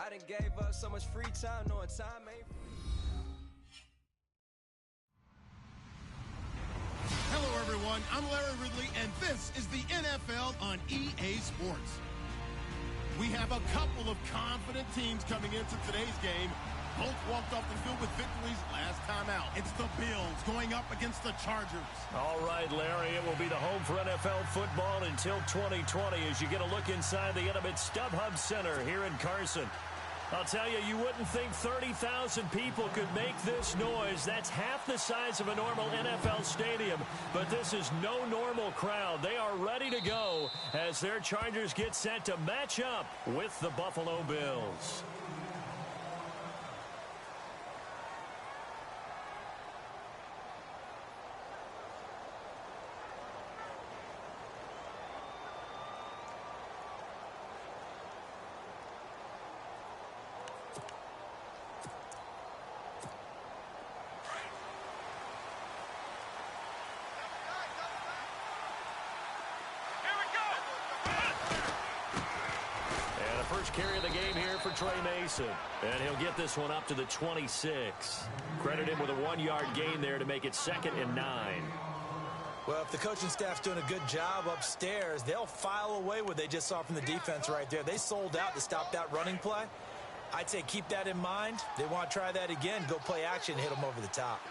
I done gave up so much free time, knowing time ain't free. Hello, everyone. I'm Larry Ridley, and this is the NFL on EA Sports. We have a couple of confident teams coming into today's game. Both walked off the field with victories last time out. It's the Bills going up against the Chargers. All right, Larry, it will be the home for NFL football until 2020 as you get a look inside the intimate StubHub Center here in Carson. I'll tell you, you wouldn't think 30,000 people could make this noise. That's half the size of a normal NFL stadium, but this is no normal crowd. They are ready to go as their Chargers get set to match up with the Buffalo Bills. Carry of the game here for Trey Mason. And he'll get this one up to the 26. Credit him with a 1-yard gain there to make it 2nd and 9. Well, if the coaching staff's doing a good job upstairs, they'll file away what they just saw from the defense right there. They sold out to stop that running play. I'd say keep that in mind. They want to try that again, go play action, hit them over the top.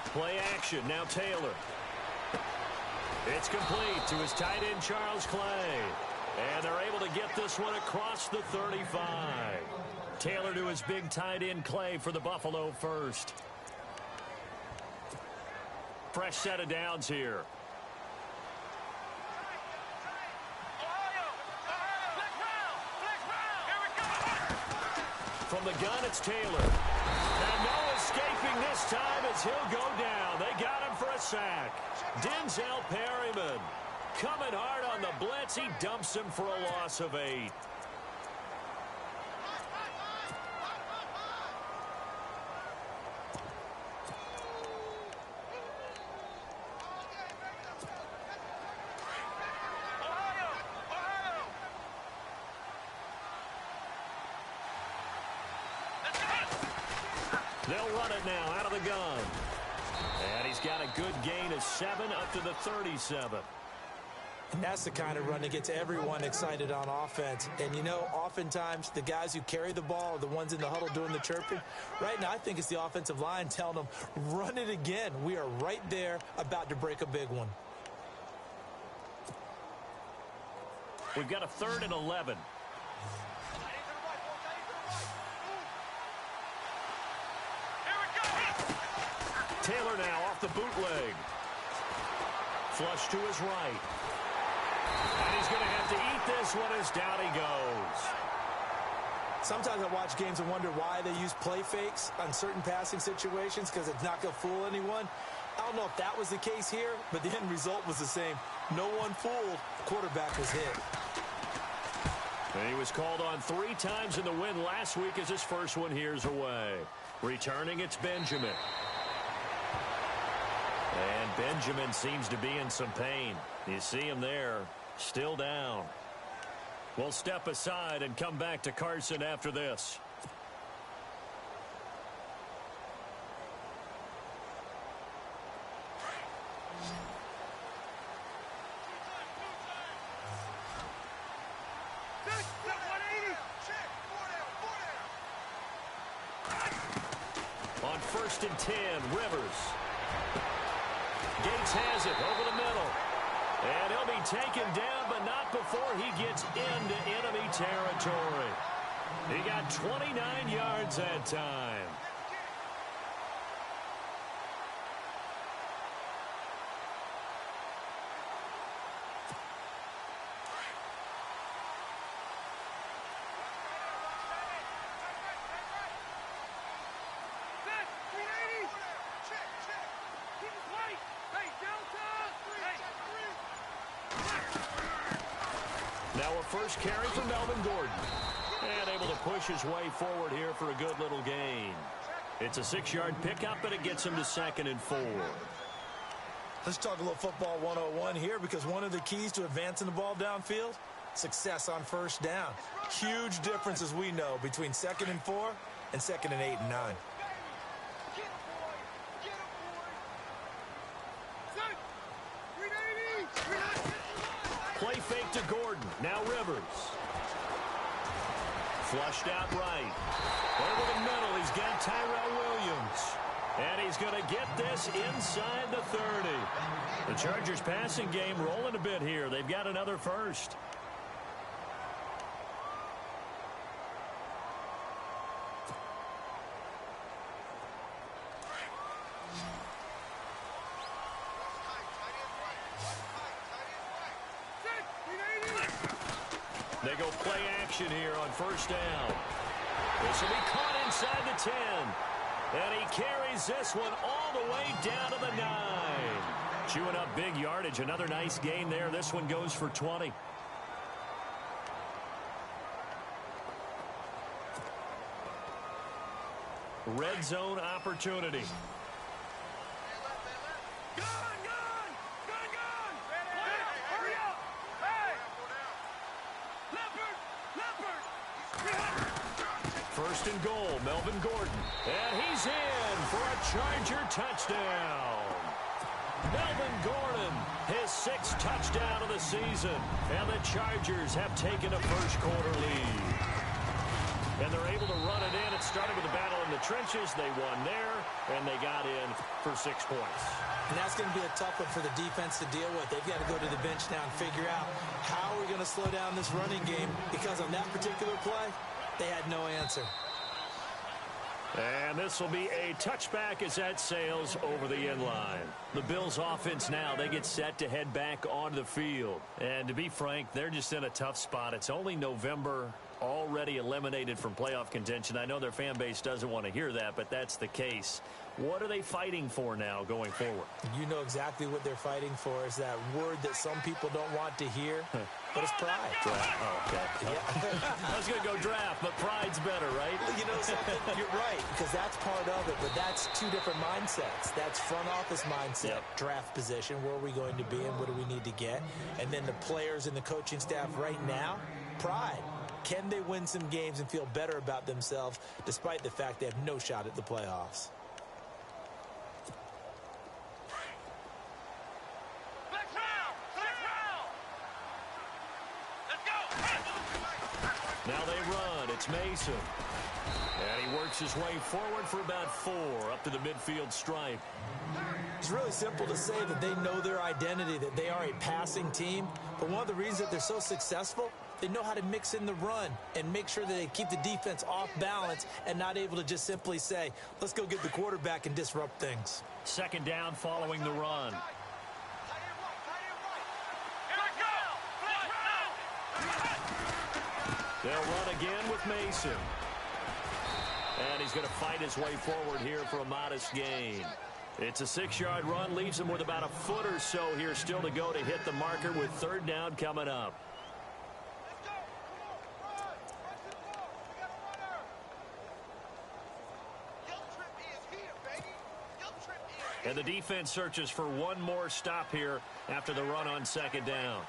Play action, now Taylor. It's complete to his tight end, Charles Clay. And they're able to get this one across the 35. Taylor to his big tight end, Clay, for the Buffalo first. Fresh set of downs here. From the gun, it's Taylor. And no escaping this time as he'll go down. They got him for a sack. Denzel Perryman coming hard on the blitz. He dumps him for a loss of 8. They'll run it now out of the gun. And he's got a good gain of 7 up to the 37. That's the kind of run that gets everyone excited on offense. And, you know, oftentimes the guys who carry the ball are the ones in the huddle doing the chirping. Right now, I think it's the offensive line telling them, run it again. We are right there about to break a big one. We've got a 3rd and 11. Taylor now off the bootleg. Flush to his right. And he's going to have to eat this one as down he goes. Sometimes I watch games and wonder why they use play fakes on certain passing situations because it's not going to fool anyone. I don't know if that was the case here, but the end result was the same. No one fooled. Quarterback was hit. And he was called on 3 times in the win last week as his first one here's away. Returning, it's Benjamin. And Benjamin seems to be in some pain. You see him there, still down. We'll step aside and come back to Carson after this. On 1st and 10, Rivers. Gates has it over the middle. And he'll be taken down, but not before he gets into enemy territory. He got 29 yards that time. Now a first carry for Melvin Gordon. And able to push his way forward here for a good little gain. It's a 6-yard pickup, but it gets him to 2nd and 4. Let's talk a little football 101 here, because one of the keys to advancing the ball downfield success on first down. Huge difference, as we know, between 2nd and 4 and 2nd and 8 and 9. Play fake to Gordon. Now Rivers. Flushed out right. Over the middle, he's got Tyrell Williams. And he's going to get this inside the 30. The Chargers passing game rolling a bit here. They've got another first. They go play action here on first down. This will be caught inside the 10. And he carries this one all the way down to the 9. Chewing up big yardage. Another nice gain there. This one goes for 20. Red zone opportunity. First and goal, Melvin Gordon. And he's in for a Charger touchdown. Melvin Gordon, his 6th touchdown of the season. And the Chargers have taken a first-quarter lead. And they're able to run it in. It started with a battle in the trenches. They won there, and they got in for 6 points. And that's going to be a tough one for the defense to deal with. They've got to go to the bench now and figure out how we're going to slow down this running game, because on that particular play, they had no answer. And this will be a touchback as that sails over the end line. The Bills offense now, they get set to head back onto the field. And to be frank, they're just in a tough spot. It's only November, already eliminated from playoff contention. I know their fan base doesn't want to hear that, but that's the case. What are they fighting for now going forward? You know exactly what they're fighting for. Is that word that some people don't want to hear, but it's pride. Draft. Oh, okay. Yeah. I was going to go draft, but pride's better, right? You know something? You're right, because that's part of it, but that's two different mindsets. That's front office mindset, draft position, where are we going to be and what do we need to get? And then the players and the coaching staff right now, pride. Can they win some games and feel better about themselves despite the fact they have no shot at the playoffs? Now they run. It's Mason. And he works his way forward for about 4 up to the midfield stripe. It's really simple to say that they know their identity, that they are a passing team. But one of the reasons that they're so successful, they know how to mix in the run and make sure that they keep the defense off balance and not able to just simply say, let's go get the quarterback and disrupt things. 2nd down following the run. They'll run again with Mason. And he's going to fight his way forward here for a modest gain. It's a 6-yard run, leaves him with about a foot or so here still to go to hit the marker with 3rd down coming up. And the defense searches for one more stop here after the run on 2nd down.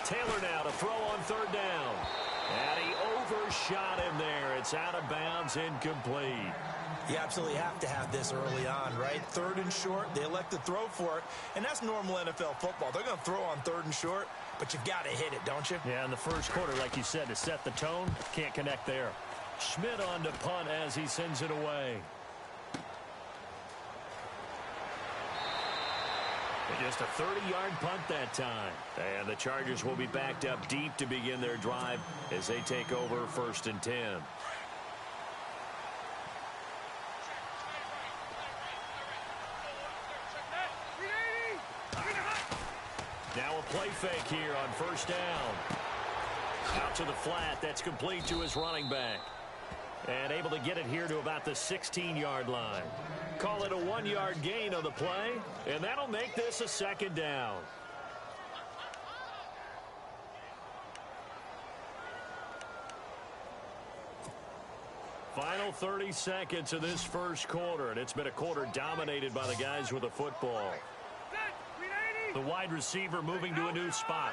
Taylor now to throw on 3rd down. And he overshot him there. It's out of bounds, incomplete. You absolutely have to have this early on, right? 3rd and short, they elect to throw for it. And that's normal NFL football. They're going to throw on 3rd and short, but you've got to hit it, don't you? Yeah, in the first quarter, like you said, to set the tone, can't connect there. Schmidt on to punt as he sends it away. Just a 30-yard punt that time. And the Chargers will be backed up deep to begin their drive as they take over 1st and 10. Now a play fake here on 1st down. Out to the flat. That's complete to his running back. And able to get it here to about the 16-yard line. Call it a 1-yard gain on the play, and that'll make this a 2nd down. Final 30 seconds of this first quarter, and it's been a quarter dominated by the guys with the football. The wide receiver moving to a new spot.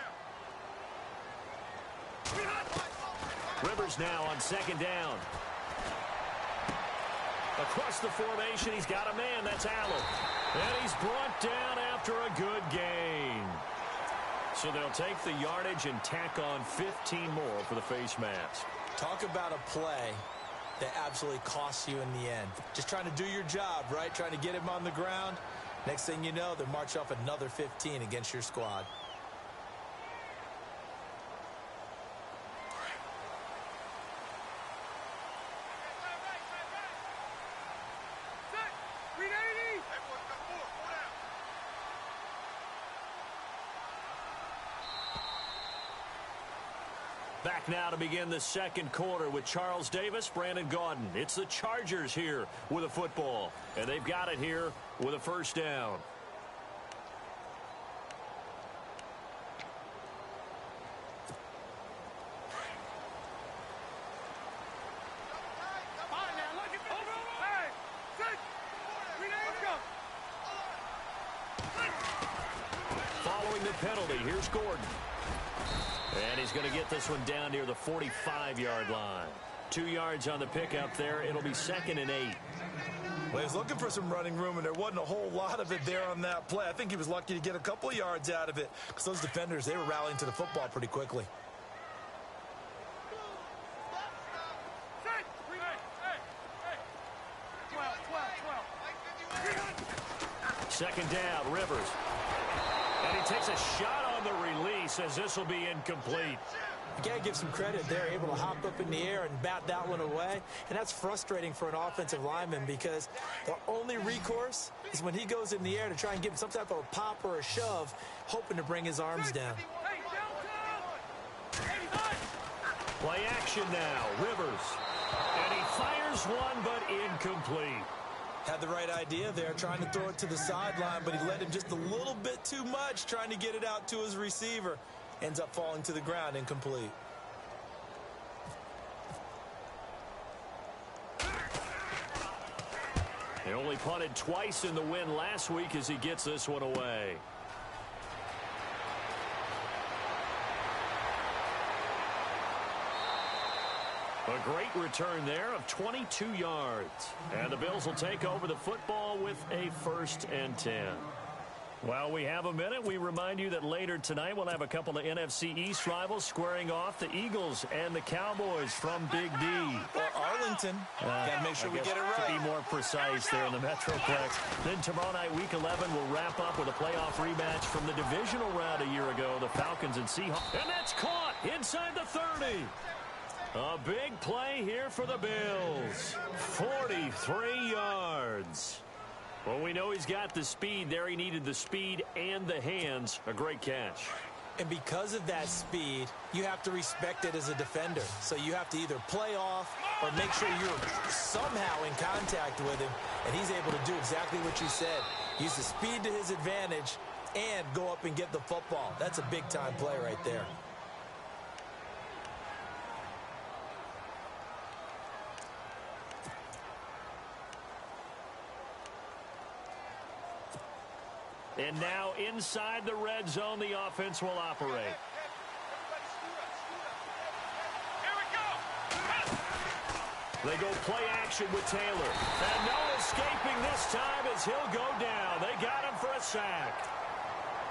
Rivers now on second down. Across the formation, he's got a man. That's Allen. And he's brought down after a good gain. So they'll take the yardage and tack on 15 more for the face mask. Talk about a play that absolutely costs you in the end. Just trying to do your job, right? Trying to get him on the ground. Next thing you know, they march off another 15 against your squad. Back now to begin the second quarter with Charles Davis, Brandon Gaudin. It's the Chargers here with a football, and they've got it here with a first down. Following the penalty, here's Gordon. And he's going to get this one down near the 45-yard line. 2 yards on the pickup there. It'll be 2nd and 8. Well, he was looking for some running room, and there wasn't a whole lot of it there on that play. I think he was lucky to get a couple of yards out of it because those defenders, they were rallying to the football pretty quickly. Second down, Rivers. And he takes a shot on the release as this will be incomplete. You got to give some credit. They're able to hop up in the air and bat that one away. And that's frustrating for an offensive lineman because the only recourse is when he goes in the air to try and give him some type of a pop or a shove, hoping to bring his arms down. Play action now, Rivers. And he fires one, but incomplete. Had the right idea there, trying to throw it to the sideline, but he let him just a little bit too much, trying to get it out to his receiver. Ends up falling to the ground, incomplete. He only punted twice in the win last week as he gets this one away. A great return there of 22 yards. And the Bills will take over the football with a 1st and 10. While we have a minute, we remind you that later tonight we'll have a couple of NFC East rivals squaring off, the Eagles and the Cowboys from Big D. Or Arlington. Got to make sure we get it right. To be more precise there in the Metroplex. Then tomorrow night, Week 11, we'll wrap up with a playoff rematch from the divisional round a year ago, the Falcons and Seahawks. And that's caught inside the 30. A big play here for the Bills. 43 yards. Well, we know he's got the speed there. He needed the speed and the hands. A great catch. And because of that speed, you have to respect it as a defender. So you have to either play off or make sure you're somehow in contact with him. And he's able to do exactly what you said. Use the speed to his advantage and go up and get the football. That's a big-time play right there. And now inside the red zone, the offense will operate. They go play action with Taylor. And no escaping this time as he'll go down. They got him for a sack.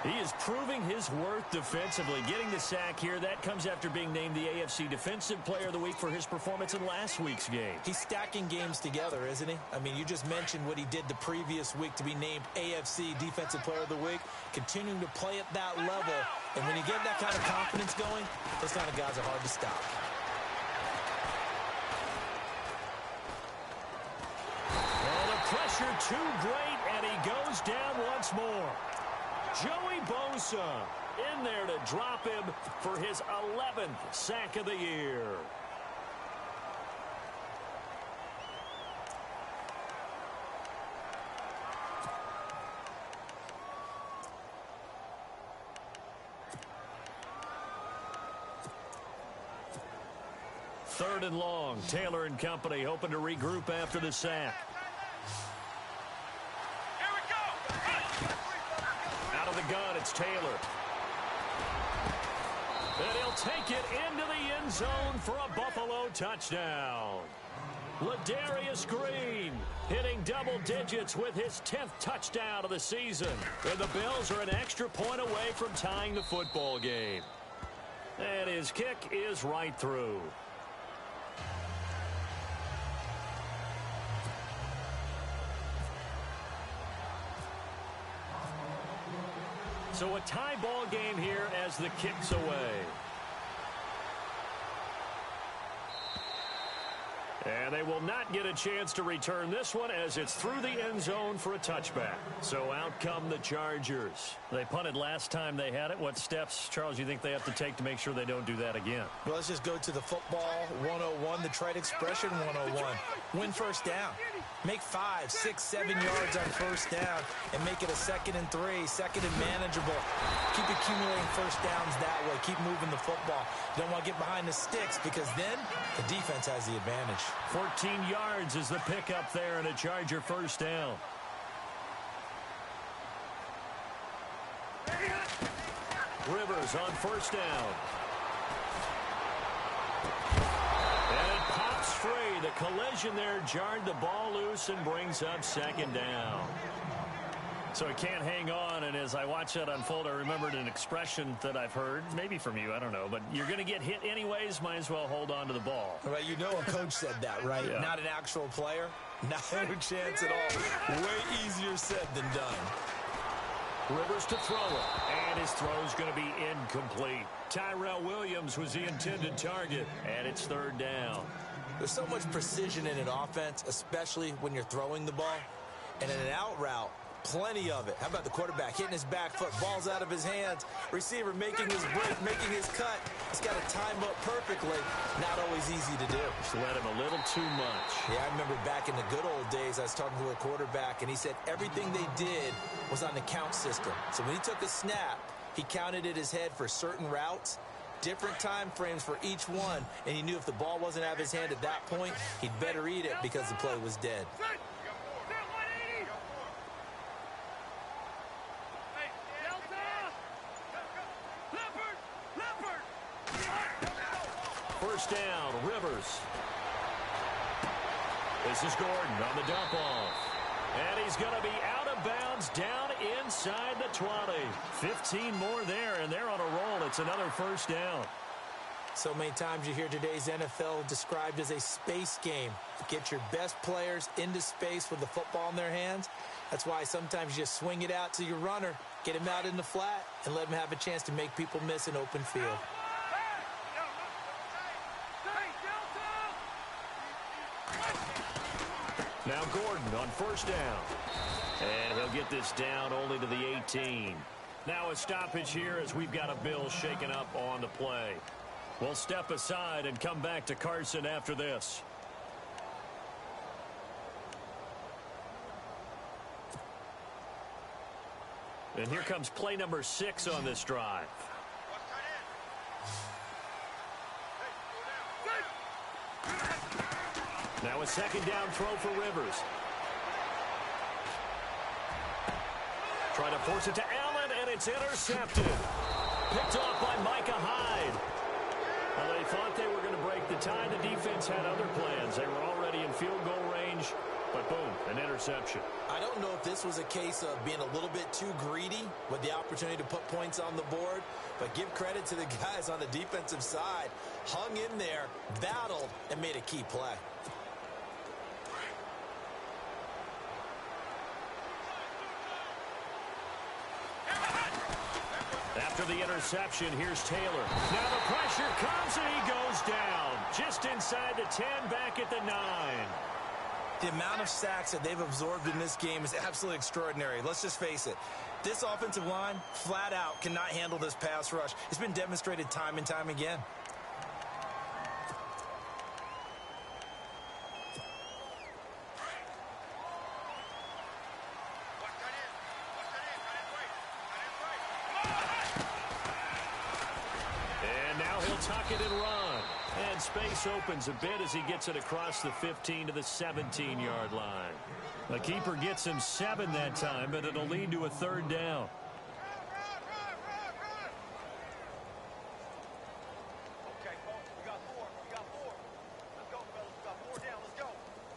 He is proving his worth defensively. Getting the sack here, that comes after being named the AFC Defensive Player of the Week for his performance in last week's game. He's stacking games together, isn't he? I mean, you just mentioned what he did the previous week to be named AFC Defensive Player of the Week. Continuing to play at that level. And when you get that kind of confidence going, those kind of guys are hard to stop. Well, the pressure too great, and he goes down once more. Joey Bosa in there to drop him for his 11th sack of the year. Third and long. Taylor and company hoping to regroup after the sack. Out of the gun, it's Taylor. And he'll take it into the end zone for a Buffalo touchdown. Ladarius Green hitting double digits with his 10th touchdown of the season. And the Bills are an extra point away from tying the football game. And his kick is right through. So a tie ball game here as the kick's away. And they will not get a chance to return this one as it's through the end zone for a touchback. So out come the Chargers. They punted last time they had it. What steps, Charles, you think they have to take to make sure they don't do that again? Well, let's just go to the football 101, the trite expression 101. Win first down. Make 5, 6, 7 yards on first down and make it a 2nd and 3, second and manageable. Keep accumulating first downs that way. Keep moving the football. You don't want to get behind the sticks because then the defense has the advantage. 14 yards is the pickup there and a Charger first down. Rivers on first down. And it pops free. The collision there jarred the ball loose and brings up 2nd down. So he can't hang on, and as I watch that unfold, I remembered an expression that I've heard, maybe from you, I don't know, but you're going to get hit anyways, might as well hold on to the ball. Right, you know a coach said that, right? Yeah. Not an actual player. Not a chance at all. Way easier said than done. Rivers to throw it, and his throw's going to be incomplete. Tyrell Williams was the intended target, and it's 3rd down. There's so much precision in an offense, especially when you're throwing the ball. And in an out route, plenty of it. How about the quarterback hitting his back foot, ball's out of his hands, receiver making his break, making his cut. He's got to time up perfectly. Not always easy to do. Just let him a little too much. Yeah, I remember back in the good old days, I was talking to a quarterback, and he said everything they did was on the count system. So when he took a snap, he counted in his head for certain routes, different time frames for each one, and he knew if the ball wasn't out of his hand at that point, he'd better eat it because the play was dead. First down, Rivers. This is Gordon on the dump off. And he's going to be out of bounds down inside the 20. 15 more there, and they're on a roll. It's another first down. So many times you hear today's NFL described as a space game. Get your best players into space with the football in their hands. That's why sometimes you just swing it out to your runner, get him out in the flat, and let him have a chance to make people miss an open field. Now Gordon on first down. And he'll get this down only to the 18. Now a stoppage here as we've got a Bill shaken up on the play. We'll step aside and come back to Carson after this. And here comes play number 6 on this drive. Now a 2nd down throw for Rivers. Trying to force it to Allen, and it's intercepted. Picked off by Micah Hyde. Well, they thought they were going to break the tie. The defense had other plans. They were already in field goal range, but boom, an interception. I don't know if this was a case of being a little bit too greedy with the opportunity to put points on the board, but give credit to the guys on the defensive side. Hung in there, battled, and made a key play. After the interception, here's Taylor. Now the pressure comes, and he goes down. Just inside the 10, back at the 9. The amount of sacks that they've absorbed in this game is absolutely extraordinary. Let's just face it. This offensive line, flat out, cannot handle this pass rush. It's been demonstrated time and time again. Tuck it and run. And space opens a bit as he gets it across the 15 to the 17-yard line. The keeper gets him 7 that time, but it'll lead to a 3rd down.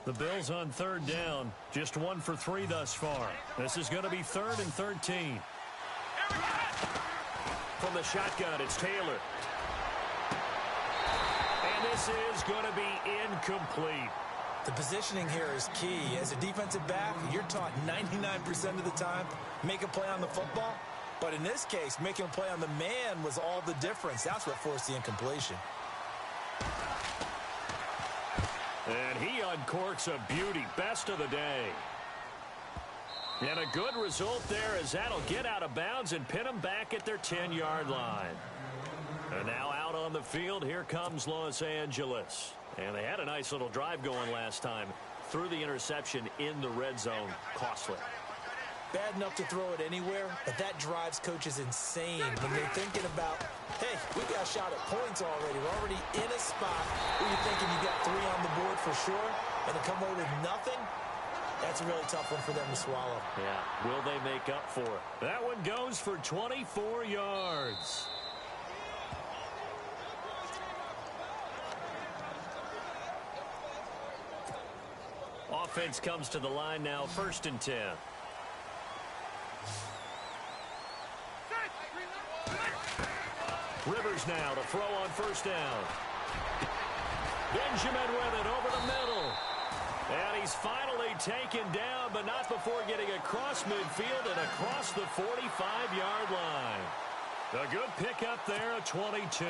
The Bills on third down. Just 1 for 3 thus far. This is going to be 3rd and 13. From the shotgun, it's Taylor. And this is going to be incomplete. The positioning here is key. As a defensive back, you're taught 99% of the time, make a play on the football. But in this case, making a play on the man was all the difference. That's what forced the incompletion. And he uncorks a beauty. Best of the day. And a good result there as that'll get out of bounds and pin them back at their 10-yard line. And now out on the field, here comes Los Angeles. And they had a nice little drive going last time. Threw the interception in the red zone. Costly. Bad enough to throw it anywhere, but that drives coaches insane when they're thinking about, hey, we got a shot at points already. We're already in a spot where you're thinking you got 3 on the board for sure, and to come away with nothing, that's a really tough one for them to swallow. Yeah, will they make up for it? That one goes for 24 yards. Offense comes to the line now, 1st and 10. Rivers now to throw on 1st down. Benjamin with it over the middle. And he's finally taken down, but not before getting across midfield and across the 45-yard line. A good pickup there at 22.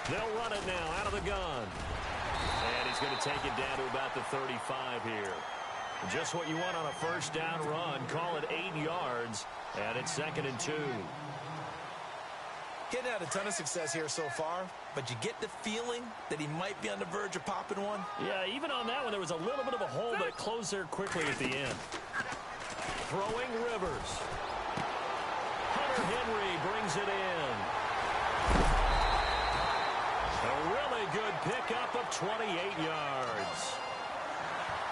They'll run it now out of the gun. And he's going to take it down to about the 35 here. Just what you want on a 1st down run. Call it 8 yards. And it's 2nd and 2. Getting out a ton of success here so far, but you get the feeling that he might be on the verge of popping one. Yeah, even on that one, there was a little bit of a hole, but it closed there quickly at the end. Throwing Rivers. Hunter Henry brings it in. A really good pickup of 28 yards.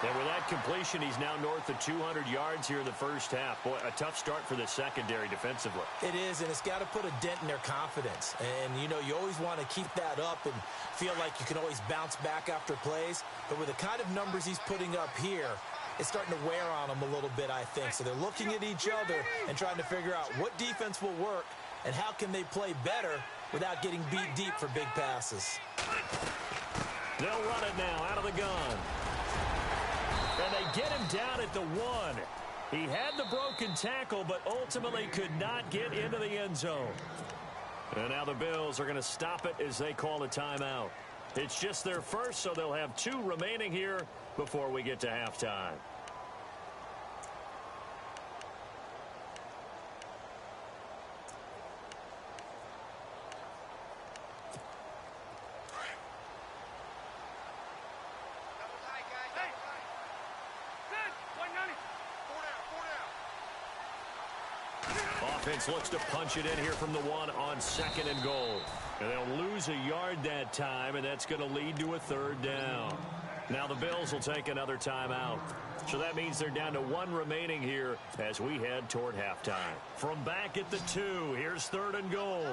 And with that completion, he's now north of 200 yards here in the 1st half. Boy, a tough start for the secondary defensively. It is, and it's got to put a dent in their confidence. And, you know, you always want to keep that up and feel like you can always bounce back after plays. But with the kind of numbers he's putting up here, it's starting to wear on them a little bit, I think. So they're looking at each other and trying to figure out what defense will work and how can they play better without getting beat deep for big passes. They'll run it now out of the gun. And they get him down at the 1. He had the broken tackle, but ultimately could not get into the end zone. And now the Bills are going to stop it as they call a timeout. It's just their first, so they'll have 2 remaining here before we get to halftime. Offense looks to punch it in here from the 1 on 2nd and goal. And they'll lose a yard that time, and that's going to lead to a 3rd down. Now the Bills will take another timeout. So that means they're down to 1 remaining here as we head toward halftime. From back at the 2, here's 3rd and goal.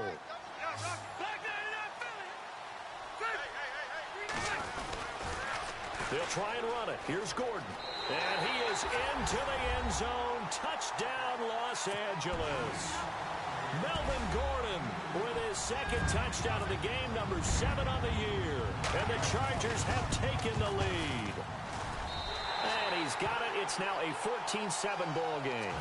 They'll try and run it. Here's Gordon. And he is into the end zone. Touchdown, Los Angeles. Melvin Gordon with his 2nd touchdown of the game, number 7 on the year. And the Chargers have taken the lead. And he's got it. It's now a 14-7 ball game.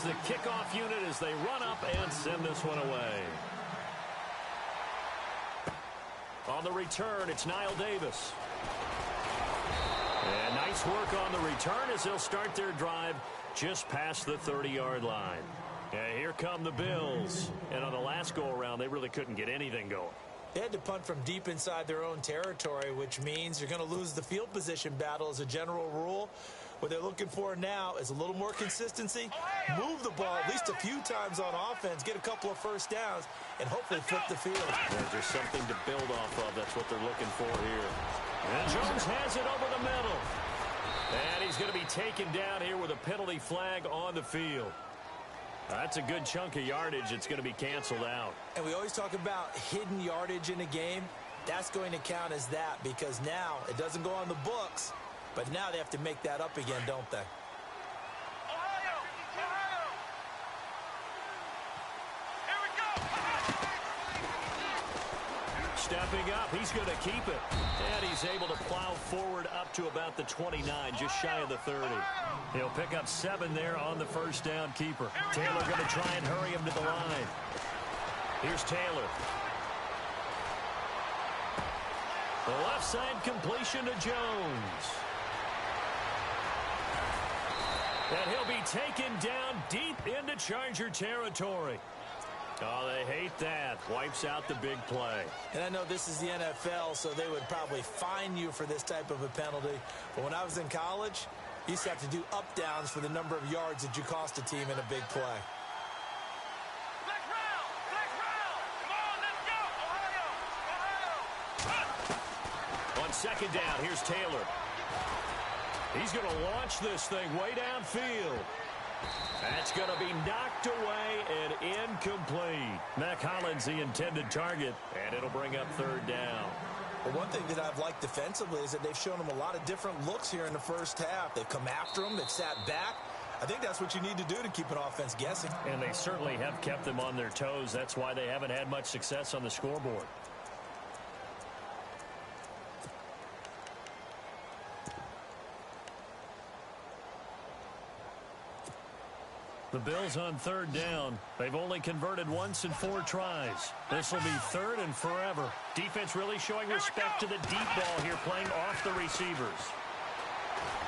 The kickoff unit as they run up and send this one away. On the return, it's Knile Davis. And nice work on the return as they'll start their drive just past the 30-yard line. And here come the Bills. And on the last go-around, they really couldn't get anything going. They had to punt from deep inside their own territory, which means you're going to lose the field position battle as a general rule. What they're looking for now is a little more consistency, move the ball at least a few times on offense, get a couple of first downs, and hopefully flip the field. There's just something to build off of. That's what they're looking for here. And Jones has it over the middle. And he's going to be taken down here with a penalty flag on the field. That's a good chunk of yardage. It's going to be canceled out. And we always talk about hidden yardage in a game. That's going to count as that because now it doesn't go on the books, but now they have to make that up again, don't they? Stepping up, he's going to keep it. And he's able to plow forward up to about the 29, just shy of the 30. He'll pick up 7 there on the first down keeper. Taylor going to try and hurry him to the line. Here's Taylor. The left side completion to Jones. And he'll be taken down deep into Charger territory. Oh, they hate that. Wipes out the big play. And I know this is the NFL, so they would probably fine you for this type of a penalty. But when I was in college, you used to have to do up-downs for the number of yards that you cost a team in a big play. On second down, here's Taylor. He's going to launch this thing way downfield. That's going to be knocked away and incomplete. Mack Hollins the intended target, and it'll bring up third down. Well, one thing that I've liked defensively is that they've shown them a lot of different looks here in the first half. They've come after them. They've sat back. I think that's what you need to do to keep an offense guessing. And they certainly have kept them on their toes. That's why they haven't had much success on the scoreboard. The Bills on third down. They've only converted once in 4 tries. This will be third and forever. Defense really showing respect to the deep ball here, playing off the receivers.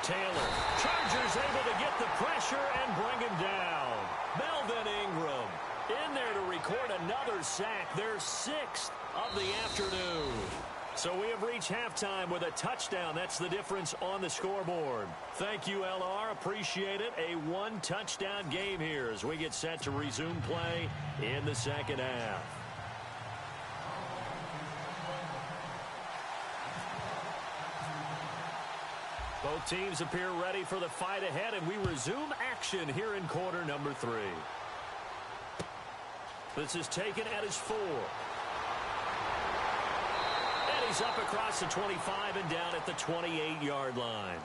Taylor. Chargers able to get the pressure and bring him down. Melvin Ingram in there to record another sack. Their 6th of the afternoon. So we have reached halftime with a touchdown. That's the difference on the scoreboard. Thank you, LR. Appreciate it. A 1-touchdown game here as we get set to resume play in the second half. Both teams appear ready for the fight ahead, and we resume action here in quarter number 3. This is taken at his 4. He's up across the 25 and down at the 28-yard line.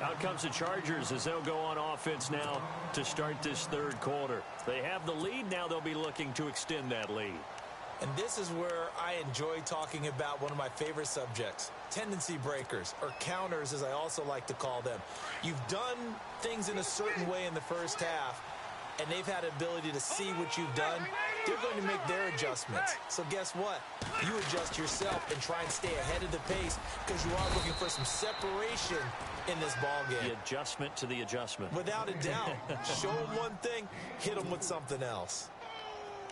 Out comes the Chargers as they'll go on offense now to start this third quarter. They have the lead. Now they'll be looking to extend that lead. And this is where I enjoy talking about one of my favorite subjects, tendency breakers, or counters as I also like to call them. You've done things in a certain way in the first half, and they've had ability to see what you've done. They're going to make their adjustments. So guess what? You adjust yourself and try and stay ahead of the pace because you are looking for some separation in this ball game. The adjustment to the adjustment. Without a doubt. Show them one thing, hit them with something else.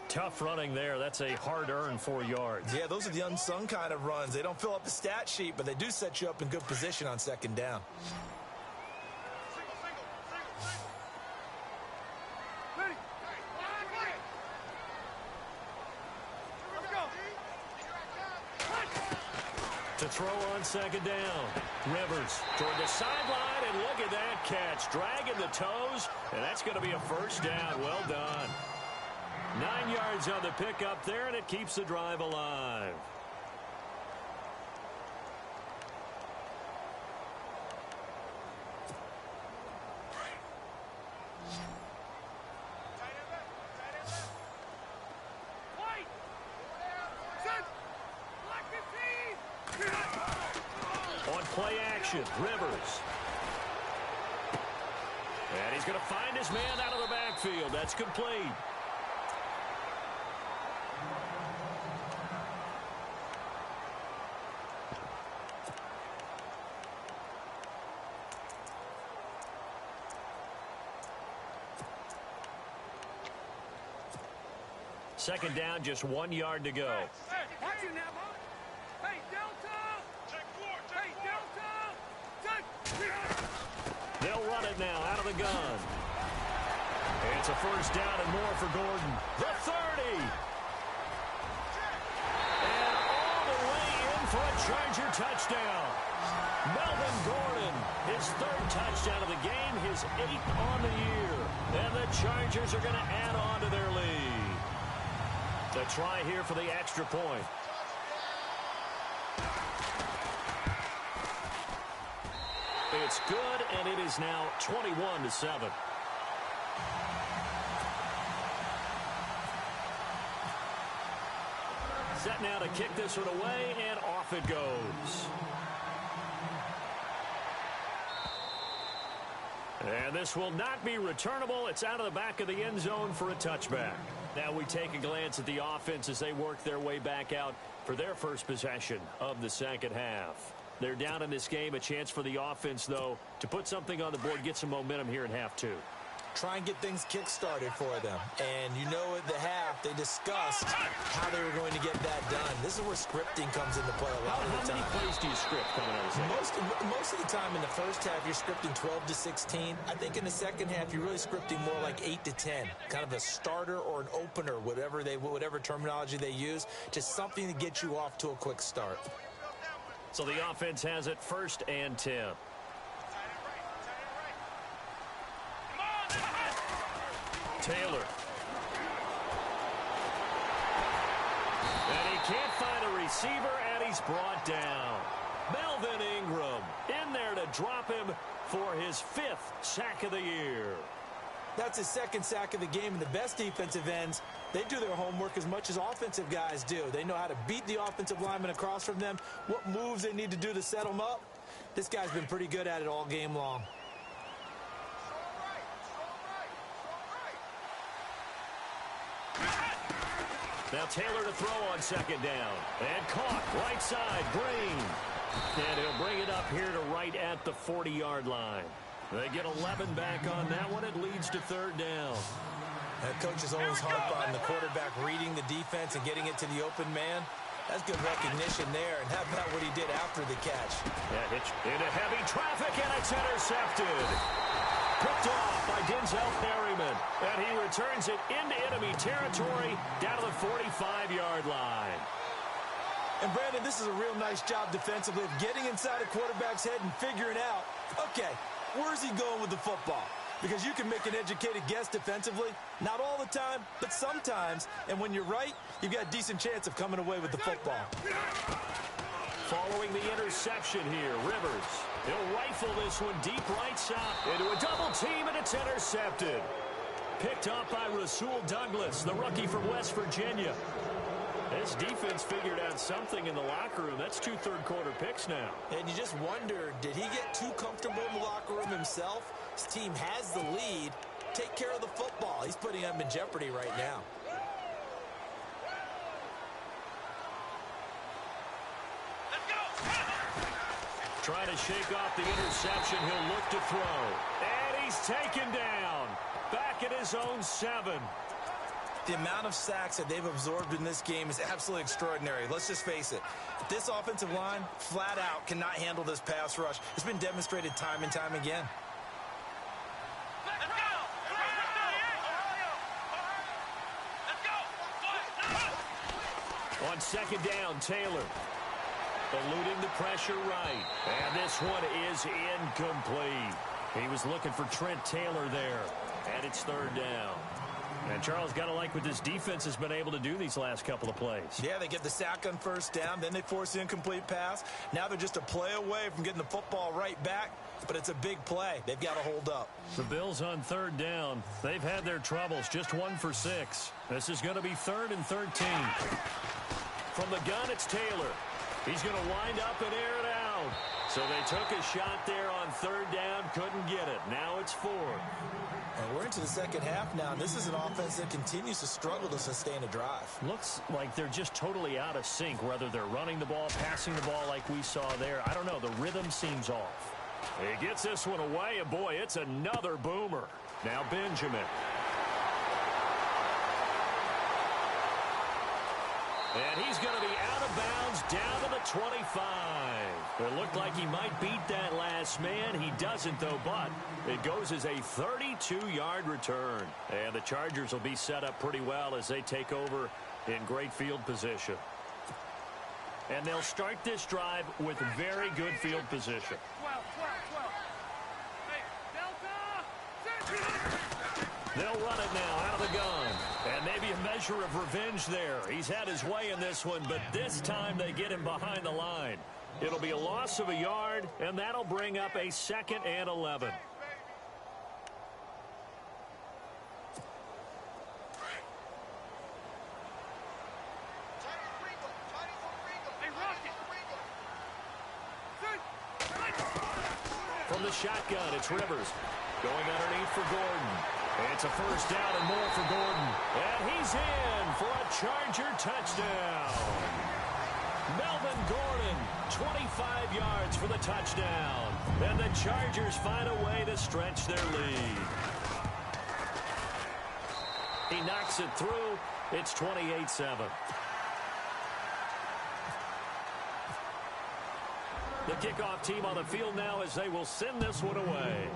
Tough running there. That's a hard-earned 4 yards. Yeah, those are the unsung kind of runs. They don't fill up the stat sheet, but they do set you up in good position on second down. To throw on second down. Rivers toward the sideline, and look at that catch. Dragging the toes, and that's going to be a first down. Well done. 9 yards on the pickup there, and it keeps the drive alive. On play action, Rivers. And he's going to find his man out of the backfield. That's complete. Second down, just 1 yard to go. They'll run the gun. It's a first down and more for Gordon. The 30. And all the way in for a Charger touchdown. Melvin Gordon, his third touchdown of the game, his 8th on the year. And the Chargers are going to add on to their lead. The try here for the extra point. It's good, and it is now 21-7. Set now to kick this one away, and off it goes. And this will not be returnable. It's out of the back of the end zone for a touchback. Now we take a glance at the offense as they work their way back out for their first possession of the second half. They're down in this game. A chance for the offense, though, to put something on the board, get some momentum here in half two. Try and get things kick-started for them. And you know at the half, they discussed how they were going to get that done. This is where scripting comes into play a lot of the time. How many plays do you script coming out of the second? Most of the time in the first half, you're scripting 12 to 16. I think in the second half, you're really scripting more like 8 to 10. Kind of a starter or an opener, whatever terminology they use. Just something to get you off to a quick start. So the offense has it 1st and 10. Taylor. And he can't find a receiver, and he's brought down. Melvin Ingram in there to drop him for his 5th sack of the year. That's his 2nd sack of the game, and the best defensive ends, they do their homework as much as offensive guys do. They know how to beat the offensive lineman across from them, what moves they need to do to set them up. This guy's been pretty good at it all game long. Now Taylor to throw on 2nd down. And caught right side, Green. And he'll bring it up here to right at the 40-yard line. They get 11 back on that one. It leads to 3rd down. That coach is always harp on the quarterback reading the defense and getting it to the open man. That's good recognition there. And how about what he did after the catch? Yeah, hitch into heavy traffic, and it's intercepted. Picked off by Denzel Perryman. And he returns it into enemy territory down to the 45-yard line. And, Brandon, this is a real nice job defensively of getting inside a quarterback's head and figuring out, okay, where's he going with the football? Because you can make an educated guess defensively. Not all the time, but sometimes. And when you're right, you've got a decent chance of coming away with the football. Following the interception here, Rivers. He'll rifle this one deep right side into a double team, and it's intercepted. Picked up by Rasul Douglas, the rookie from West Virginia. This defense figured out something in the locker room. That's 2 third-quarter picks now. And you just wonder, did he get too comfortable in the locker room himself? His team has the lead. Take care of the football. He's putting them in jeopardy right now. Trying to shake off the interception. He'll look to throw. And he's taken down. Back at his own 7. The amount of sacks that they've absorbed in this game is absolutely extraordinary. Let's just face it. This offensive line, flat out, cannot handle this pass rush. It's been demonstrated time and time again. On 2nd down, Taylor. Eluding the pressure right. And this one is incomplete. He was looking for Trent Taylor there. And it's 3rd down. And Charles, got to like what this defense has been able to do these last couple of plays. Yeah, they get the sack on 1st down, then they force the incomplete pass. Now they're just a play away from getting the football right back, but it's a big play. They've got to hold up. The Bills on 3rd down. They've had their troubles, just 1 for 6. This is going to be 3rd and 13. From the gun, it's Taylor. He's going to wind up and air it out. So they took a shot there on 3rd down, couldn't get it. Now it's 4th. And we're into the second half now. This is an offense that continues to struggle to sustain a drive. Looks like they're just totally out of sync, whether they're running the ball, passing the ball like we saw there. I don't know. The rhythm seems off. He gets this one away, and boy, it's another boomer. Now Benjamin. And he's going to be out of of bounds down to the 25. It looked like he might beat that last man. He doesn't, though, but it goes as a 32-yard return. And the Chargers will be set up pretty well as they take over in great field position. And they'll start this drive with very good field position. They'll run it now out of the gun. And maybe a measure of revenge there. He's had his way in this one, but this time they get him behind the line. It'll be a loss of a yard, and that'll bring up a 2nd and 11. From the shotgun, it's Rivers. Going underneath for Gordon. It's a first down and more for Gordon. And he's in for a Charger touchdown. Melvin Gordon, 25 yards for the touchdown. And the Chargers find a way to stretch their lead. He knocks it through. It's 28-7. The kickoff team on the field now as they will send this one away.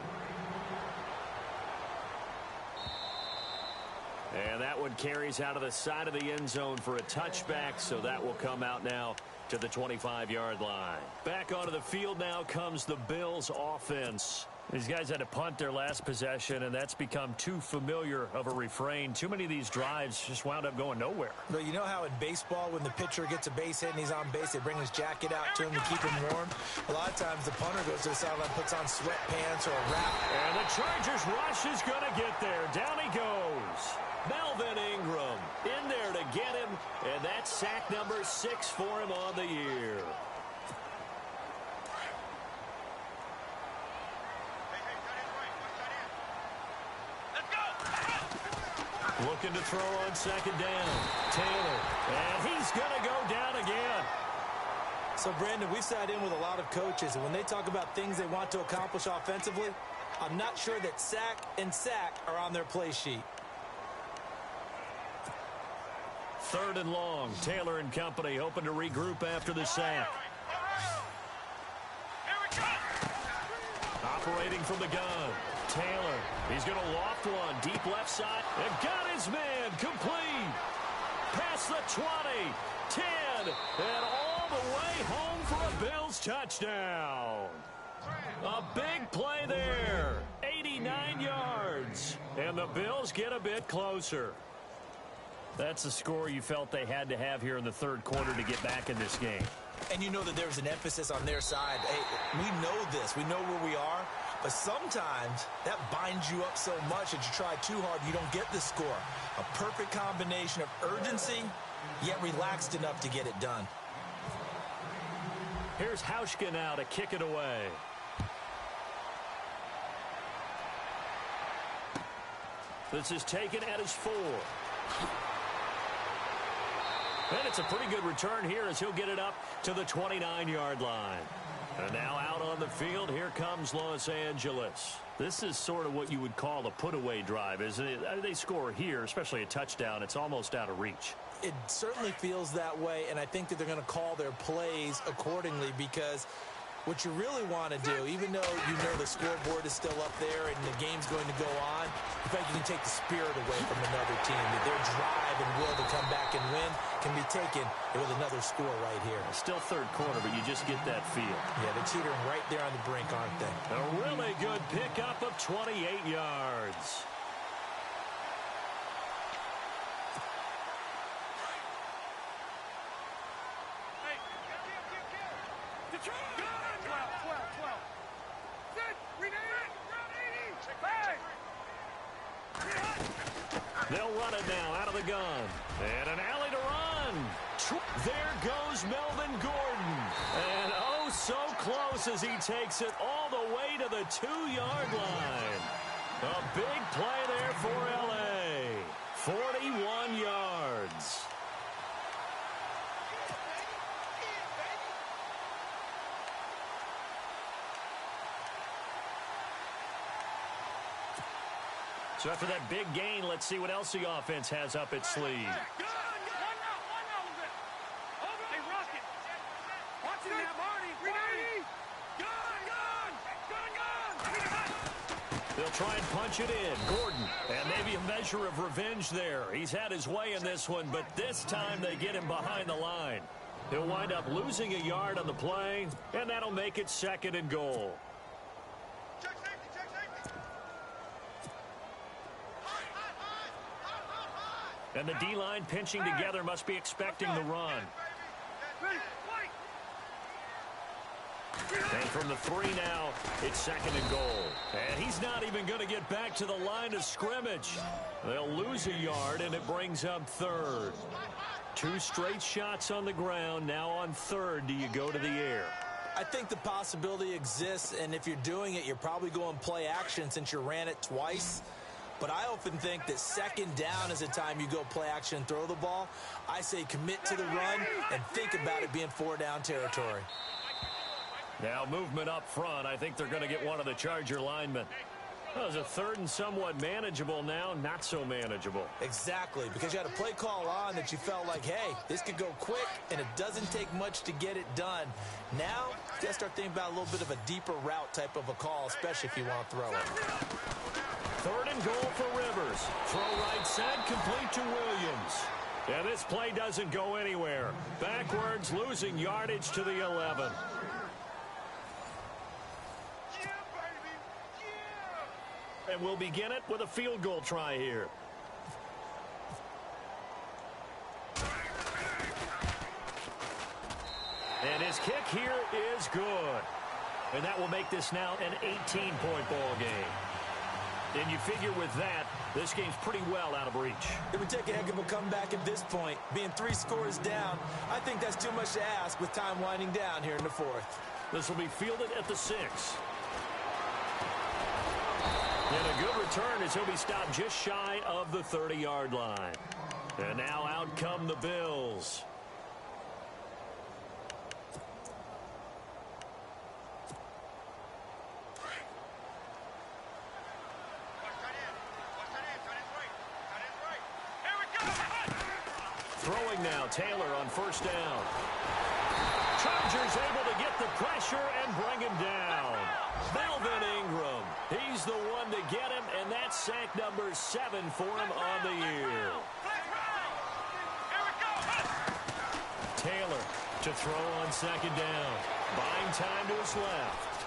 And that one carries out of the side of the end zone for a touchback, so that will come out now to the 25-yard line. Back onto the field now comes the Bills offense. These guys had to punt their last possession, and that's become too familiar of a refrain. Too many of these drives just wound up going nowhere. But you know how in baseball, when the pitcher gets a base hit and he's on base, they bring his jacket out to him to keep him warm? A lot of times the punter goes to the sideline, puts on sweatpants or a wrap. And the Chargers rush is going to get there. Down he goes. Melvin Ingram in there to get him, and that's sack number 6 for him on the year. Looking to throw on 2nd down. Taylor, and he's going to go down again. So, Brandon, we've sat in with a lot of coaches, and when they talk about things they want to accomplish offensively, I'm not sure that sack and sack are on their play sheet. 3rd and long. Taylor and company hoping to regroup after the sack. Operating from the gun. Taylor, he's going to loft one deep left side and got his man complete. Past the 20, 10, and all the way home for a Bills touchdown. A big play there. 89 yards. And the Bills get a bit closer. That's a score you felt they had to have here in the 3rd quarter to get back in this game. And you know that there's an emphasis on their side. Hey, we know this. We know where we are. But sometimes that binds you up so much that you try too hard, you don't get the score. A perfect combination of urgency, yet relaxed enough to get it done. Here's Hauschka now to kick it away. This is taken at his 4. And it's a pretty good return here as he'll get it up to the 29-yard line. And now out on the field, here comes Los Angeles. This is sort of what you would call a put-away drive, isn't it? They score here, especially a touchdown. It's almost out of reach. It certainly feels that way, and I think that they're going to call their plays accordingly because what you really want to do, even though you know the scoreboard is still up there and the game's going to go on, in fact, you can take the spirit away from another team. Their drive and will to come back and win can be taken with another score right here. Still 3rd quarter, but you just get that feel. Yeah, they're teetering right there on the brink, aren't they? A really good pickup of 28 yards. They'll run it now out of the gun. And an alley to run. There goes Melvin Gordon. And oh, so close as he takes it all the way to the 2-yard line. A big play there for L.A. 41 yards. So after that big gain, let's see what else the offense has up its sleeve. They'll try and punch it in. Gordon. And maybe a measure of revenge there. He's had his way in this one, but this time they get him behind the line. He'll wind up losing a yard on the play, and that'll make it 2nd and goal. And the D-line pinching together must be expecting the run. And from the 3 now, it's 2nd and goal. And he's not even going to get back to the line of scrimmage. They'll lose a yard, and it brings up 3rd. 2 straight shots on the ground. Now on 3rd, do you go to the air? I think the possibility exists, and if you're doing it, you're probably going play action since you ran it twice. But I often think that 2nd down is the time you go play action and throw the ball. I say commit to the run and think about it being 4-down territory. Now movement up front. I think they're going to get one of the Charger linemen. Well, it was a 3rd and somewhat manageable now, not so manageable. Exactly, because you had a play call on that you felt like, hey, this could go quick, and it doesn't take much to get it done. Now, you got to start thinking about a little bit of a deeper route type of a call, especially if you want to throw it. 3rd and goal for Rivers. Throw right side, complete to Williams. And this play doesn't go anywhere. Backwards, losing yardage to the 11. And we'll begin it with a field goal try here. And his kick here is good. And that will make this now an 18-point ball game. And you figure with that, this game's pretty well out of reach. It would take a heck of a comeback at this point. Being 3 scores down, I think that's too much to ask with time winding down here in the 4th. This will be fielded at the 6. And a good return as he'll be stopped just shy of the 30-yard line. And now out come the Bills. Throwing now, Taylor on 1st down. Chargers able to get the pressure and bring him down. Melvin Ingram, he's the one to get him, and that's sack number 7 for him on the year. Taylor to throw on 2nd down. Buying time to his left.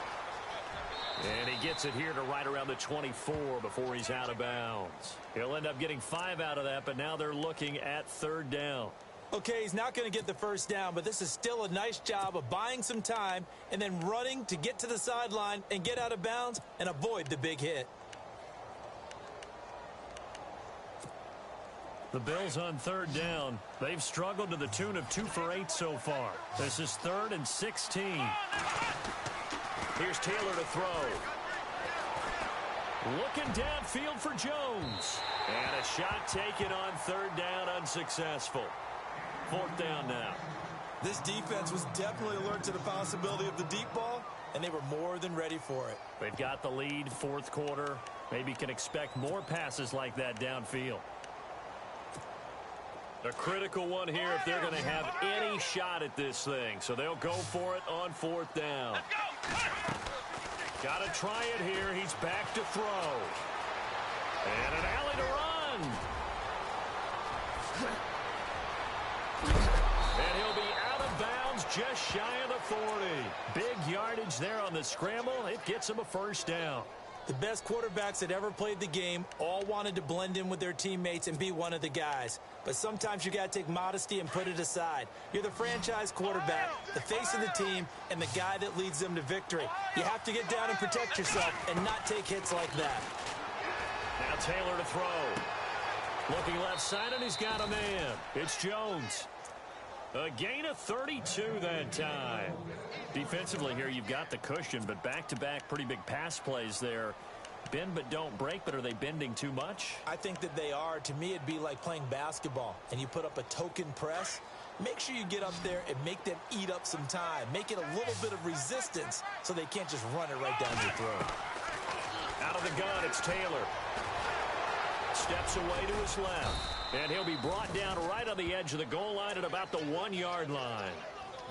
And he gets it here to right around the 24 before he's out of bounds. He'll end up getting 5 out of that, but now they're looking at 3rd down. Okay, he's not going to get the 1st down, but this is still a nice job of buying some time and then running to get to the sideline and get out of bounds and avoid the big hit. The Bills on 3rd down. They've struggled to the tune of 2 for 8 so far. This is 3rd and 16. Here's Taylor to throw. Looking downfield for Jones. And a shot taken on 3rd down, unsuccessful. 4th down now. This defense was definitely alert to the possibility of the deep ball, and they were more than ready for it. They've got the lead, 4th quarter. Maybe can expect more passes like that downfield. A critical one here if they're going to have any shot at this thing. So they'll go for it on 4th down. Got to try it here. He's back to throw. And an alley to run. And he'll be out of bounds just shy of the 40. Big yardage there on the scramble. It gets him a 1st down. The best quarterbacks that ever played the game all wanted to blend in with their teammates and be one of the guys. But sometimes you got to take modesty and put it aside. You're the franchise quarterback, the face of the team, and the guy that leads them to victory. You have to get down and protect yourself and not take hits like that. Now Taylor to throw. Looking left side, and he's got a man. It's Jones. A gain of 32 that time. Defensively here, you've got the cushion, but back-to-back pretty big pass plays there. Bend but don't break, but are they bending too much? I think that they are. To me, it'd be like playing basketball, and you put up a token press. Make sure you get up there and make them eat up some time. Make it a little bit of resistance so they can't just run it right down your throat. Out of the gun, it's Taylor. Steps away to his left. And he'll be brought down right on the edge of the goal line at about the 1-yard line.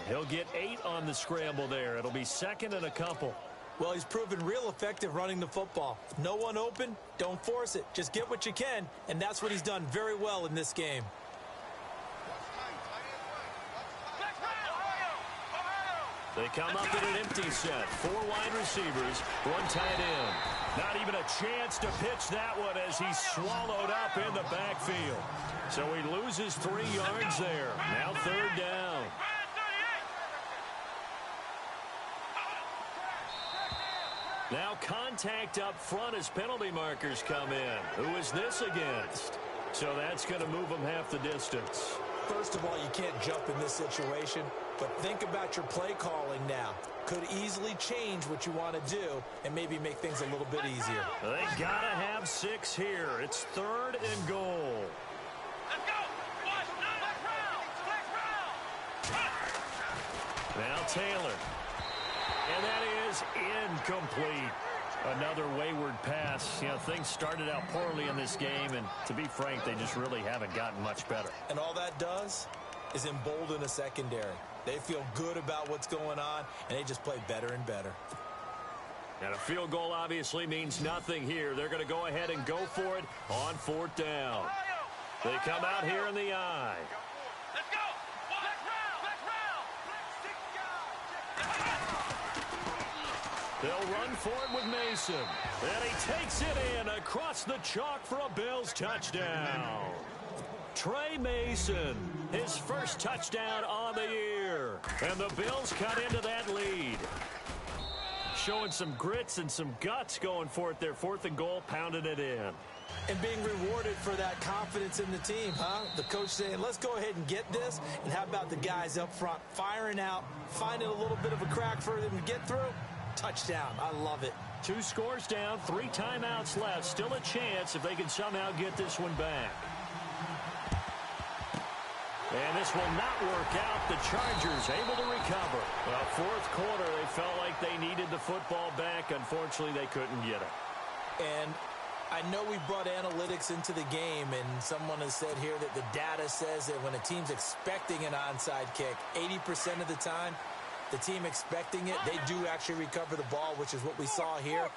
He'll get 8 on the scramble there. It'll be 2nd and a couple. Well, he's proven real effective running the football. No one open, don't force it. Just get what you can, and that's what he's done very well in this game. They come up in an empty set. 4 wide receivers, 1 tight end. Not even a chance to pitch that one as he's swallowed up in the backfield. So he loses 3 yards there. Now 3rd down. Now contact up front as penalty markers come in. Who is this against? So that's going to move them half the distance. First of all, you can't jump in this situation, but think about your play calling now. Could easily change what you want to do and maybe make things a little bit easier. They got to have 6 here. It's 3rd and goal. Let's go. Now Taylor. And that is incomplete. Another wayward pass. You know, things started out poorly in this game, and to be frank, they just really haven't gotten much better. And all that does is embolden a secondary. They feel good about what's going on, and they just play better and better. And a field goal obviously means nothing here. They're going to go ahead and go for it on 4th down. They come out here in the I. Let's go. They'll run for it with Mason. And he takes it in across the chalk for a Bills touchdown. Trey Mason, his first touchdown on the year. And the Bills cut into that lead. Showing some grits and some guts going for it there. 4th and goal, pounding it in. And being rewarded for that confidence in the team, huh? The coach saying, let's go ahead and get this. And how about the guys up front firing out, finding a little bit of a crack for them to get through? Touchdown. I love it. 2 scores down, 3 timeouts left. Still a chance if they can somehow get this one back. And this will not work out. The Chargers able to recover. Well, 4th quarter, they felt like they needed the football back. Unfortunately, they couldn't get it. And I know we brought analytics into the game, and someone has said here that the data says that when a team's expecting an onside kick, 80% of the time, the team expecting it, they do actually recover the ball, which is what we saw here.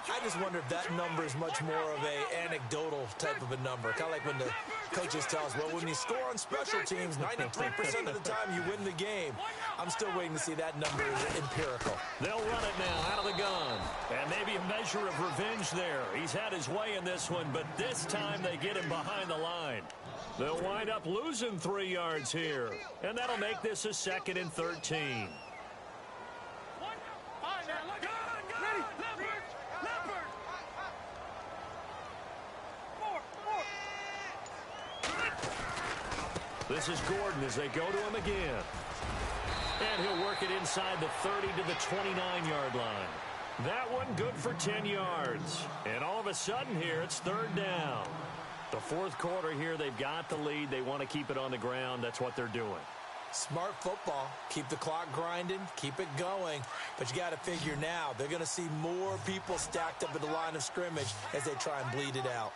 I just wonder if that number is much more of a anecdotal type of a number. Kind of like when the coaches tell us, well, when you score on special teams, 93% of the time you win the game. I'm still waiting to see that number is empirical. They'll run it now out of the gun. And maybe a measure of revenge there. He's had his way in this one, but this time they get him behind the line. They'll wind up losing 3 yards here. And that'll make this a 2nd and 13. This is Gordon as they go to him again. And he'll work it inside the 30 to the 29-yard line. That one good for 10 yards. And all of a sudden here, it's 3rd down. The 4th quarter here, they've got the lead. They want to keep it on the ground. That's what they're doing. Smart football. Keep the clock grinding. Keep it going. But you got to figure now, they're going to see more people stacked up at the line of scrimmage as they try and bleed it out.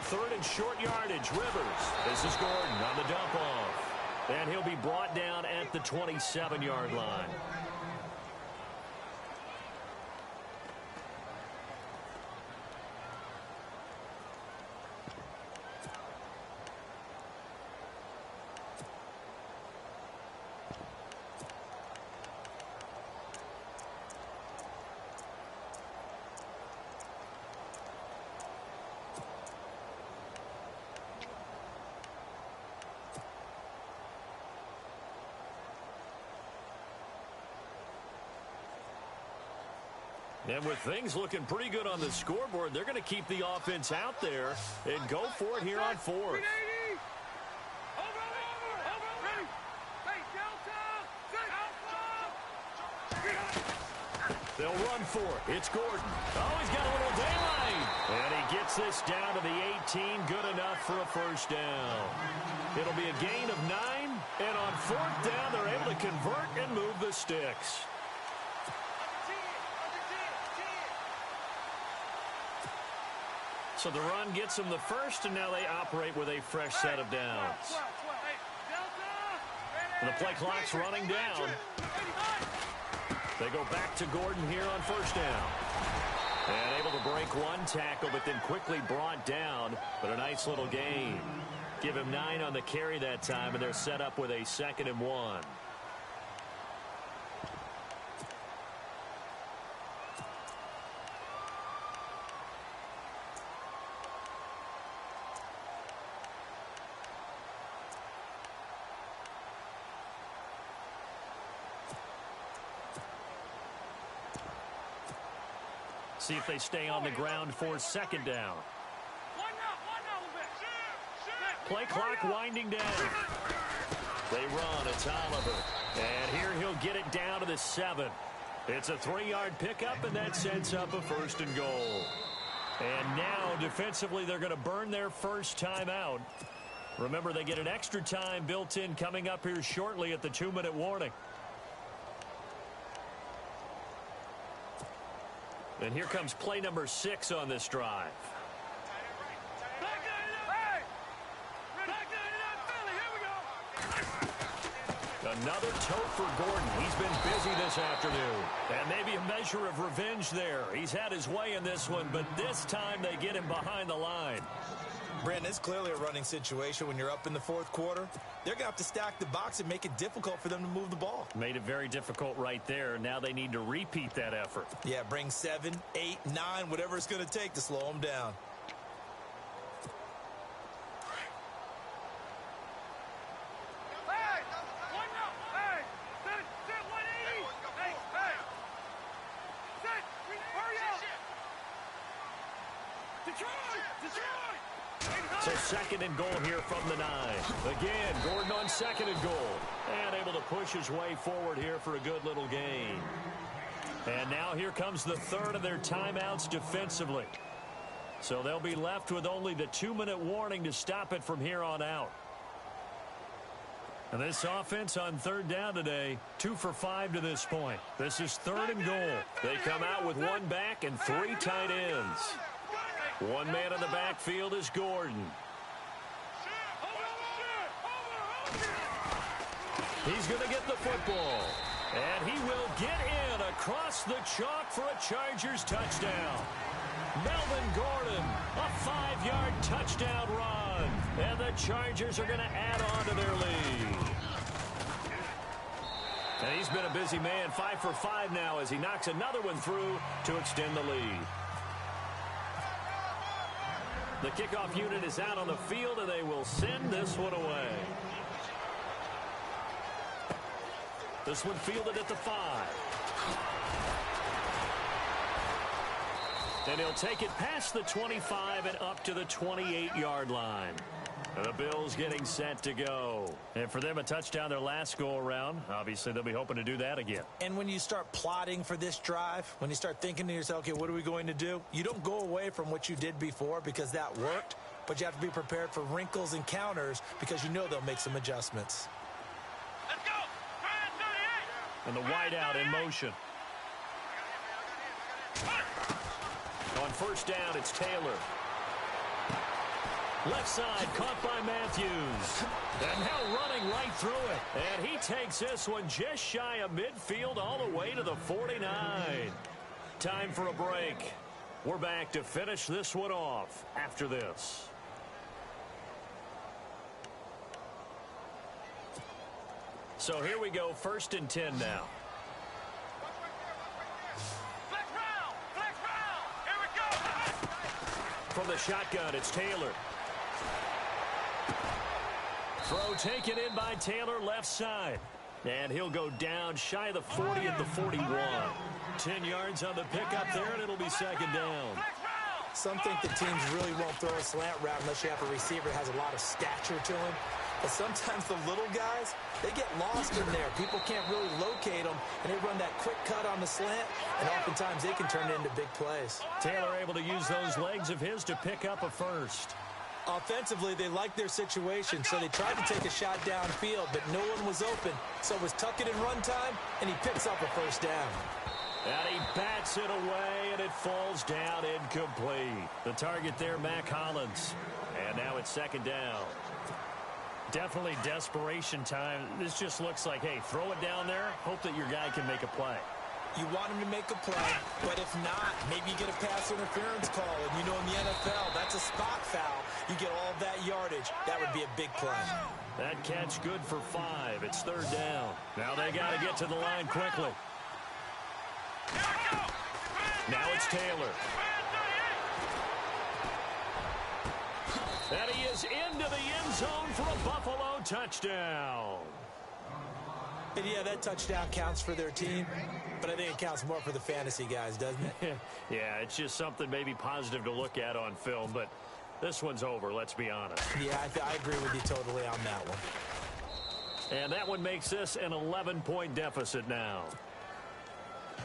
3rd and short yardage, Rivers. This is Gordon on the dump off. And he'll be brought down at the 27-yard line. And with things looking pretty good on the scoreboard, they're going to keep the offense out there and go for it here on 4th. They'll run for it. It's Gordon. Oh, he's got a little daylight. And he gets this down to the 18. Good enough for a 1st down. It'll be a gain of 9. And on 4th down, they're able to convert and move the sticks. So the run gets them the 1st, and now they operate with a fresh set of downs. And the play clock's running down. They go back to Gordon here on first down. And able to break one tackle, but then quickly brought down. But a nice little gain. Give him 9 on the carry that time, and they're set up with a 2nd and 1. See if they stay on the ground for 2nd down. Play clock winding down. They run. It's Oliver. And here he'll get it down to the 7. It's a 3-yard pickup, and that sets up a 1st and goal. And now, defensively, they're going to burn their first time out. Remember, they get an extra time built in coming up here shortly at the 2-minute warning. And here comes play number 6 on this drive. Another tote for Gordon. He's been busy this afternoon. And maybe a measure of revenge there. He's had his way in this one, but this time they get him behind the line. Brandon, it's clearly a running situation when you're up in the 4th quarter. They're going to have to stack the box and make it difficult for them to move the ball. Made it very difficult right there. Now they need to repeat that effort. Yeah, bring 7, 8, 9, whatever it's going to take to slow them down. So 2nd and goal here from the 9. Again, Gordon on 2nd and goal. And able to push his way forward here for a good little gain. And now here comes the 3rd of their timeouts defensively. So they'll be left with only the 2-minute warning to stop it from here on out. And this offense on 3rd down today, 2 for 5 to this point. This is 3rd and goal. They come out with 1 back and 3 tight ends. 1 man in the backfield is Gordon. He's going to get the football. And he will get in across the chalk for a Chargers touchdown. Melvin Gordon, a 5-yard touchdown run. And the Chargers are going to add on to their lead. And he's been a busy man, 5 for 5 now as he knocks another one through to extend the lead. The kickoff unit is out on the field, and they will send this one away. This one fielded at the 5. And he'll take it past the 25 and up to the 28-yard line. And the Bills getting set to go. And for them, a touchdown their last go-around. Obviously, they'll be hoping to do that again. And when you start plotting for this drive, when you start thinking to yourself, okay, what are we going to do? You don't go away from what you did before because that worked, but you have to be prepared for wrinkles and counters because you know they'll make some adjustments. Let's go! And the wideout in motion. On first down, it's Taylor. Left side, caught by Matthews. And now running right through it. And he takes this one just shy of midfield all the way to the 49. Time for a break. We're back to finish this one off after this. So here we go, 1st and 10 now. Flex round! Flex round! Here we go! From the shotgun, it's Taylor. Throw taken in by Taylor, left side. And he'll go down shy of the 40 at the 41. 10 yards on the pickup there, and it'll be 2nd down. Some think the teams really won't throw a slant route unless you have a receiver that has a lot of stature to him. But sometimes the little guys, they get lost in there. People can't really locate them, and they run that quick cut on the slant, and oftentimes they can turn it into big plays. Taylor able to use those legs of his to pick up a first. Offensively, they liked their situation, so they tried to take a shot downfield, but no one was open. So it was tuck it in run time, and he picks up a first down. And he bats it away, and it falls down incomplete. The target there, Mac Hollins. And now it's 2nd down. Definitely desperation time. This just looks like, hey, throw it down there, hope that your guy can make a play. You want him to make a play, but if not, maybe you get a pass interference call. And you know in the NFL, that's a spot foul. You get all of that yardage. That would be a big play. That catch good for 5. It's 3rd down. Now they got to get to the line quickly. Now it's Taylor. And he is into the end zone for a Buffalo touchdown. And yeah, that touchdown counts for their team, but I think it counts more for the fantasy guys, doesn't it? Yeah, it's just something maybe positive to look at on film, but this one's over, let's be honest. Yeah, I agree with you totally on that one. And that one makes this an 11-point deficit now.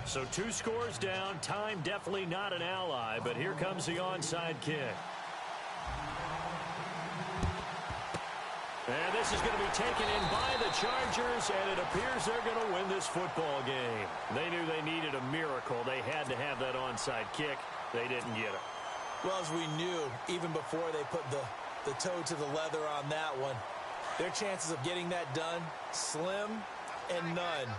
So 2 scores down. Time definitely not an ally, but here comes the onside kick. And this is going to be taken in by the Chargers, and it appears they're going to win this football game. They knew they needed a miracle. They had to have that onside kick. They didn't get it. Well, as we knew, even before they put the toe to the leather on that one, their chances of getting that done, slim and none.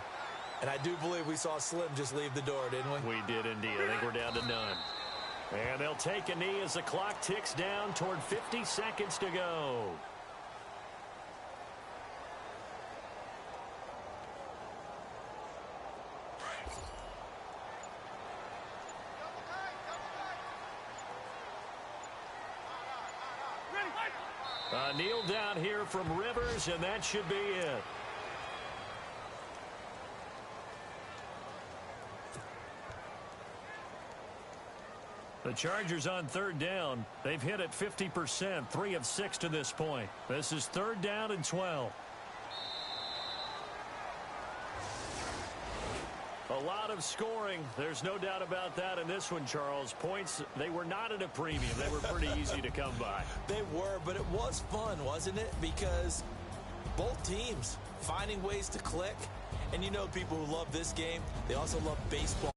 And I do believe we saw Slim just leave the door, didn't we? We did indeed. I think we're down to none. And they'll take a knee as the clock ticks down toward 50 seconds to go. Kneel down here from Rivers, and that should be it. The Chargers on 3rd down. They've hit it 50%, 3 of 6 to this point. This is 3rd down and 12. A lot of scoring. There's no doubt about that in this one, Charles. Points, they were not at a premium. They were pretty easy to come by. They were, but it was fun, wasn't it? Because both teams finding ways to click. And you know people who love this game, they also love baseball.